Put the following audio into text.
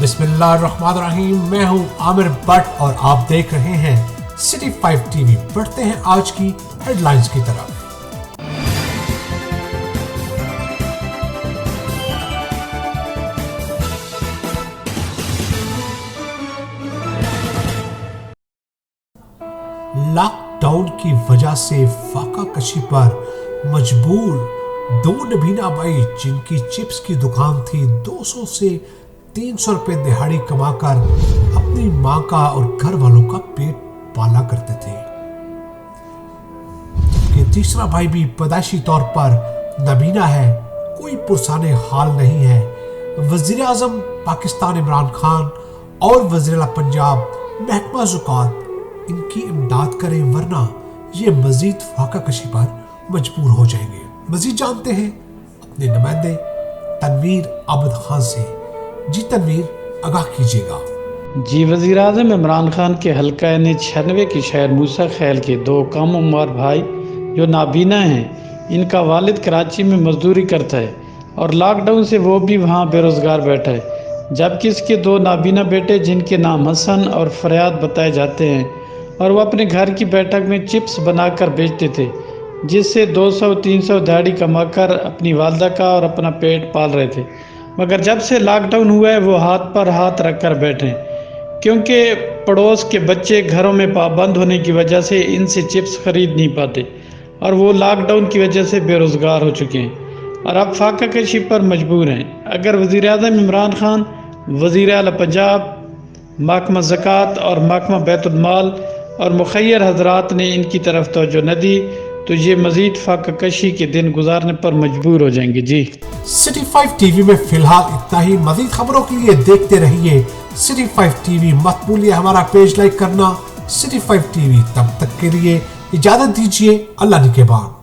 बिस्मिल्लाहिर्रहमानिर्रहीम। मैं हूं आमिर भट्ट और आप देख रहे हैं सिटी 5 टीवी। बढ़ते हैं आज की हेडलाइंस की तरफ। लॉकडाउन की वजह से फाका कशी पर मजबूर दो नबीना भाई जिनकी चिप्स की दुकान थी 200 से 300 रुपए दिहाड़ी कमाकर अपनी मां का और घर वालों का पेट पाला करते थे। जबकि तीसरा भाई भी पैदाइशी तौर पर नबीना है, कोई पुरसाने हाल नहीं है। वजीर आजम पाकिस्तान इमरान खान और वज़ीर पंजाब महकमा ज़कात इनकी इमदाद करें, वरना ये मजीद फाका कशी पर मजबूर हो जाएंगे। मजीद जानते हैं अपने नुमाइंदे तनवीर आबिद खान से। जी तनवीर, आगाह कीजिएगा। जी, वज़ीर आज़म इमरान खान के हल्का 96 के शहर मूसा खैल के दो कम उम्र भाई जो नाबीना हैं, इनका वालिद कराची में मजदूरी करता है और लॉकडाउन से वो भी वहाँ बेरोज़गार बैठा है। जबकि इसके दो नाबीना बेटे जिनके नाम हसन और फरियाद बताए जाते हैं और वो अपने घर की बैठक में चिप्स बनाकर बेचते थे, जिससे 200-300 दिहाड़ी कमाकर अपनी वालदा का और अपना पेट पाल रहे थे। मगर जब से लॉकडाउन हुआ है वो हाथ पर हाथ रख कर बैठे हैं, क्योंकि पड़ोस के बच्चे घरों में पाबंद होने की वजह से इनसे चिप्स ख़रीद नहीं पाते और वो लॉकडाउन की वजह से बेरोज़गार हो चुके हैं और अब फाका कशी पर मजबूर हैं। अगर वज़ीर आज़म इमरान खान, वज़ीर आला पंजाब, महकमा ज़कात और महकमा बैतुल माल और मुखैर हजरात ने इनकी तरफ तवज्जो न दी तो ये मजीद फाका कशी के दिन गुजारने पर मजबूर हो जाएंगे। जी, सिटी 5 टीवी में फिलहाल इतना ही। मजीद खबरों के लिए देखते रहिए सिटी 5 टीवी। मत भूलिए हमारा पेज लाइक करना, सिटी 5 टीवी। तब तक के लिए इजाजत दीजिए। अल्लाह निगहबान।